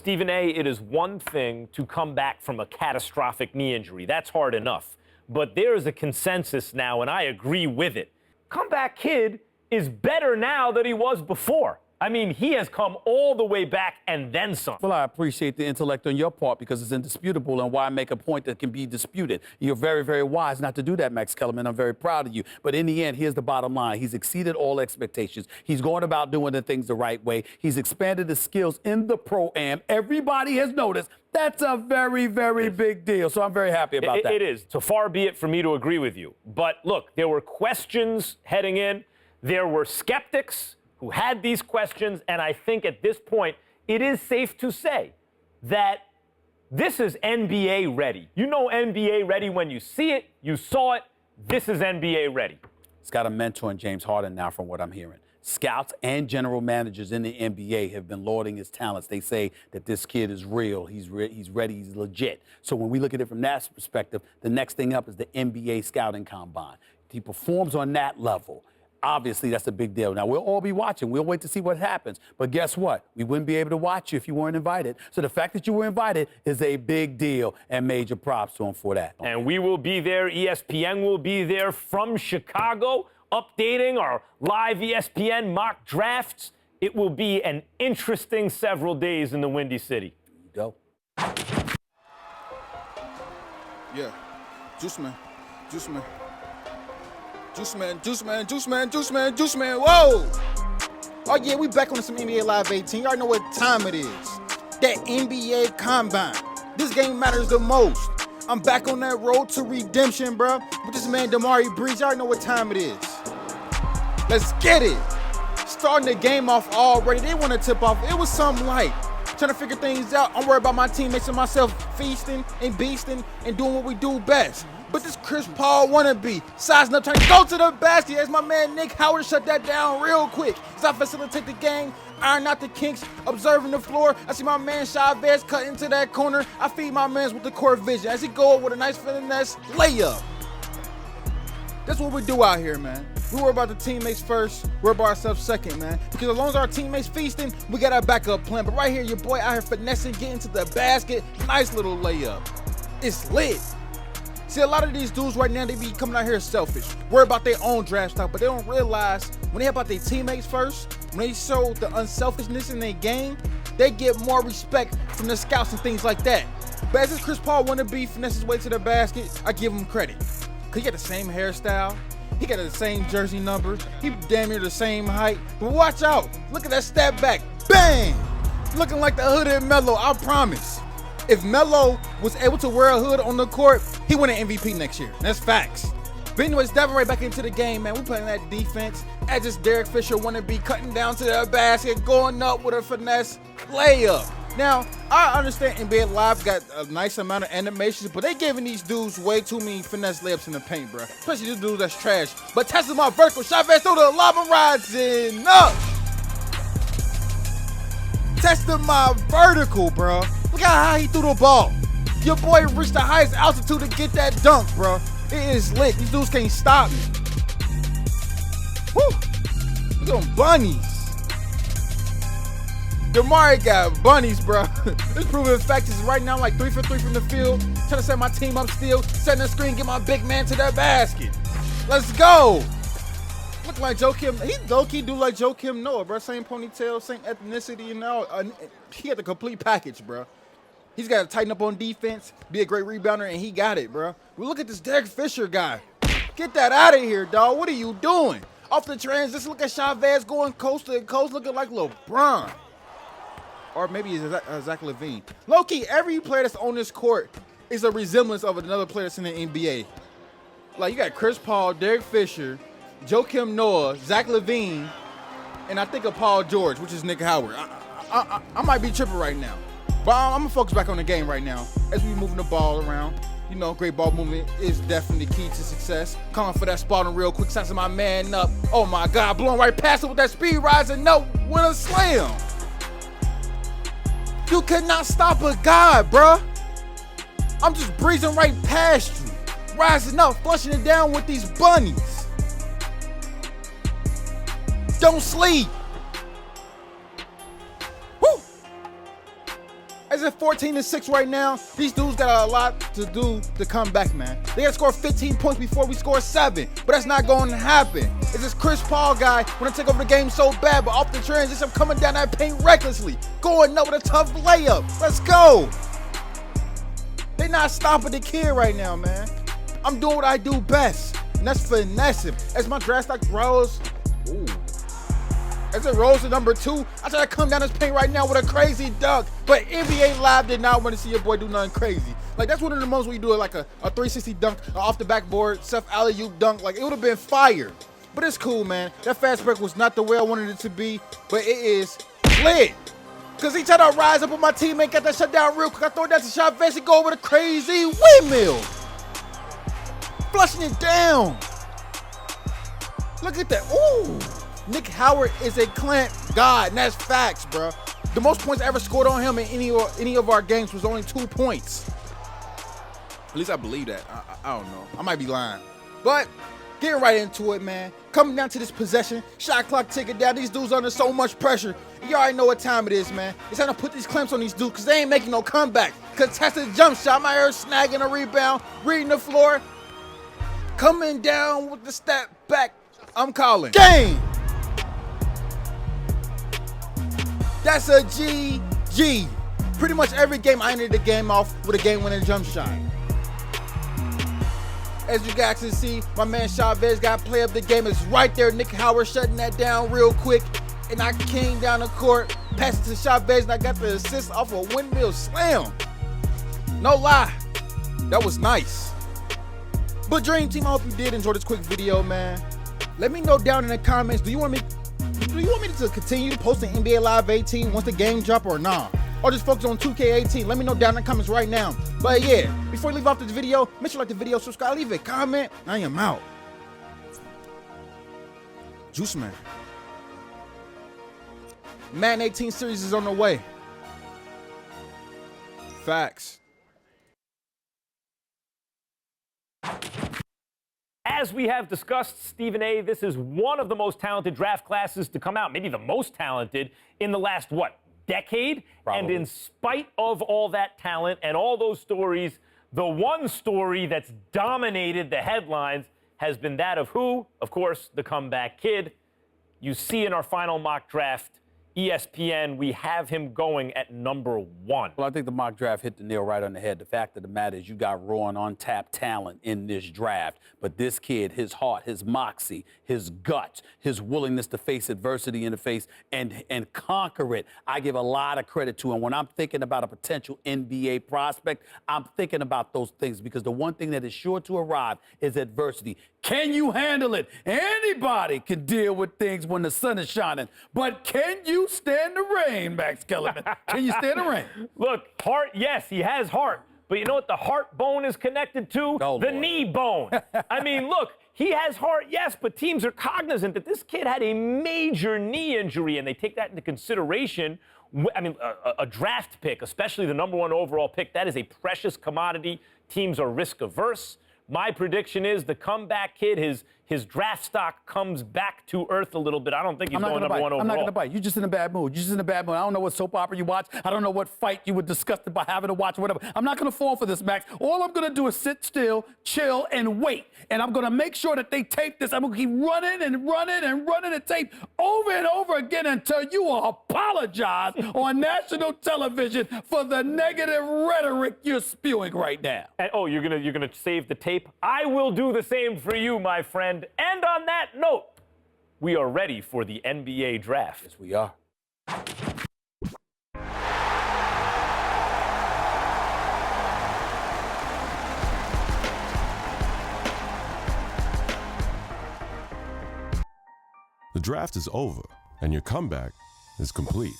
Stephen A., it is one thing to come back from a catastrophic knee injury. That's hard enough. But there is a consensus now, and I agree with it. Comeback Kid is better now than he was before. I mean, he has come all the way back and then some. Well, I appreciate the intellect on your part because it's indisputable, and why make a point that can be disputed. You're very, very wise not to do that, Max Kellerman. I'm very proud of you. But in the end, here's the bottom line. He's exceeded all expectations. He's going about doing the things the right way. He's expanded his skills in the Pro-Am. Everybody has noticed. That's a very, very big deal. So I'm very happy about that. It is. So far be it for me to agree with you. But look, there were questions heading in. There were skeptics who had these questions, and I think at this point, it is safe to say that this is NBA ready. You know NBA ready when you see it, you saw it, this is NBA ready. He's got a mentor in James Harden now, from what I'm hearing. Scouts and general managers in the NBA have been lauding his talents. They say that this kid is real, he's ready, he's legit. So when we look at it from that perspective, the next thing up is the NBA scouting combine. He performs on that level. Obviously, that's a big deal. Now, we'll all be watching. We'll wait to see what happens. But guess what? We wouldn't be able to watch you if you weren't invited. So the fact that you were invited is a big deal, and major props to him for that. And we will be there. ESPN will be there from Chicago, updating our live ESPN mock drafts. It will be an interesting several days in the Windy City. There you go. Yeah. JuiceMan. JuiceMan. JuiceMan, JuiceMan, JuiceMan, JuiceMan, JuiceMan, whoa! Oh yeah, we back on some NBA Live 18. You already know what time it is. That NBA Combine. This game matters the most. I'm back on that road to redemption, bro. With this man, Damari Breeze. You already know what time it is. Let's get it. Starting the game off already. They want to tip off. It was something light. Trying to figure things out. I'm worried about my teammates and myself feasting and beasting and doing what we do best. But this Chris Paul wannabe, sizing up, trying to go to the basket as my man Nick Howard shut that down real quick. As I facilitate the game, iron out the kinks, observing the floor. I see my man Chavez cut into that corner. I feed my mans with the court vision as he go up with a nice finesse layup. That's what we do out here, man. We worry about the teammates first, worry about ourselves second, man. Because as long as our teammates feasting, we got our backup plan. But right here, your boy out here finessing, getting to the basket. Nice little layup. It's lit. See, a lot of these dudes right now, they be coming out here selfish, worry about their own draft stock, but they don't realize when they have about their teammates first, when they show the unselfishness in their game, they get more respect from the scouts and things like that. But as this Chris Paul wannabe finesse his way to the basket, I give him credit. Cause he got the same hairstyle, he got the same jersey number, he damn near the same height. But watch out, look at that step back, bang! Looking like the hooded Melo, I promise. If Melo was able to wear a hood on the court, he win an MVP next year. That's facts. But anyways, diving right back into the game, man. We playing that defense. As this Derek Fisher wannabe cutting down to the basket, going up with a finesse layup. Now, I understand NBA Live got a nice amount of animations, but they giving these dudes way too many finesse layups in the paint, bro. Especially these dudes that's trash. But testing my vertical, Chavez through the lava rising up. Testing my vertical, bro. Look at how he threw the ball. Your boy reached the highest altitude to get that dunk, bro. It is lit. These dudes can't stop me. Woo! Look at them bunnies. Damari got bunnies, bro. This proven fact is right now like 3 for 3 from the field. Trying to set my team up still. Setting the screen, get my big man to that basket. Let's go. Look like Joakim. He low-key do like Joakim Noah, bro. Same ponytail, same ethnicity, and all. He had the complete package, bro. He's got to tighten up on defense, be a great rebounder, and he got it, bro. We look at this Derek Fisher guy. Get that out of here, dog. What are you doing? Off the transition, look at Chavez going coast to coast, looking like LeBron. Or maybe it's Zach LaVine. Low-key, every player that's on this court is a resemblance of another player that's in the NBA. Like, you got Chris Paul, Derek Fisher, Joakim Noah, Zach LaVine, and I think of Paul George, which is Nick Howard. I might be tripping right now. But I'm going to focus back on the game right now as we moving the ball around. You know, great ball movement is definitely key to success. Coming for that spot on real quick, sizing my man up. Oh, my God, blowing right past it with that speed rising up with a slam. You cannot stop a guy, bruh. I'm just breezing right past you. Rising up, flushing it down with these bunnies. Don't sleep. Woo. As if 14-6 right now, these dudes got a lot to do to come back, man. They gotta score 15 points before we score 7, but that's not going to happen. It's this Chris Paul guy want to take over the game so bad, but off the transition, I'm coming down that paint recklessly, going up with a tough layup. Let's go. They not stopping the kid right now, man. I'm doing what I do best, and that's finesse him. As my draft stock grows, ooh. As it rolls to number 2, I try to come down this paint right now with a crazy dunk, but NBA Live did not want to see your boy do nothing crazy. Like, that's one of the moments where you do like a 360 dunk, off the backboard, Seth alley-oop dunk. Like, it would have been fire. But it's cool, man. That fast break was not the way I wanted it to be, but it is lit. Because he tried to rise up on my teammate, got that shut down real quick. I throw that to Chavez and go with a crazy windmill. Flushing it down. Look at that. Ooh. Nick Howard is a clamp god, and that's facts, bro. The most points I ever scored on him in any of our games was only 2 points. At least I believe that. I don't know. I might be lying. But getting right into it, man. Coming down to this possession, shot clock ticking down. These dudes under so much pressure. You already know what time it is, man. It's time to put these clamps on these dudes because they ain't making no comeback. Contested jump shot. I'm out here snagging a rebound, reading the floor. Coming down with the step back. I'm calling game. That's a GG. Pretty much every game I ended the game off with a game-winning jump shot. As you guys can see, my man Chavez got play of the game. It's right there. Nick Howard shutting that down real quick. And I came down the court, passed it to Chavez, and I got the assist off a windmill slam. No lie, that was nice. But Dream Team, I hope you did enjoy this quick video, man. Let me know down in the comments, do you want me to continue posting NBA Live 18 once the game drop or not? Or just focus on 2K18? Let me know down in the comments right now. But yeah, before you leave off this video, make sure you like the video, subscribe, leave a comment. I am out. JuiceMan. Madden 18 series is on the way. Facts. As we have discussed, Stephen A., this is one of the most talented draft classes to come out, maybe the most talented in the last, decade? Probably. And in spite of all that talent and all those stories, the one story that's dominated the headlines has been that of who? Of course, the comeback kid. You see in our final mock draft, ESPN, we have him going at number 1. Well, I think the mock draft hit the nail right on the head. The fact of the matter is you got raw and untapped talent in this draft. But this kid, his heart, his moxie, his guts, his willingness to face adversity in the face and conquer it, I give a lot of credit to him. When I'm thinking about a potential NBA prospect, I'm thinking about those things because the one thing that is sure to arrive is adversity. Can you handle it? Anybody can deal with things when the sun is shining, but can you stand the rain, Max Kellerman? Can you stand the rain? Look, heart, yes, he has heart. But you know what the heart bone is connected to? Oh, the boy. knee bone. I mean, look, he has heart, yes, but teams are cognizant that this kid had a major knee injury, and they take that into consideration. I mean, a draft pick, especially the number 1 overall pick, that is a precious commodity. Teams are risk averse. My prediction is the comeback kid, his draft stock comes back to earth a little bit. I don't think he's going number 1 overall. I'm not going to bite. You're just in a bad mood. You're just in a bad mood. I don't know what soap opera you watch. I don't know what fight you were disgusted by having to watch or whatever. I'm not going to fall for this, Max. All I'm going to do is sit still, chill, and wait. And I'm going to make sure that they tape this. I'm going to keep running and running and running the tape over and over again until you apologize on national television for the negative rhetoric you're spewing right now. And, oh, you're gonna save the tape? I will do the same for you, my friend. And on that note, we are ready for the NBA draft. Yes, we are. The draft is over, and your comeback is complete.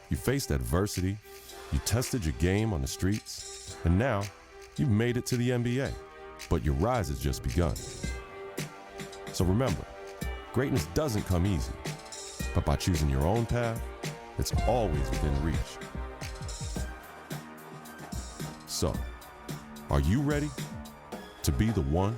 You faced adversity, you tested your game on the streets, and now you've made it to the NBA. But your rise has just begun. So remember, greatness doesn't come easy, but by choosing your own path, it's always within reach. So, are you ready to be the one?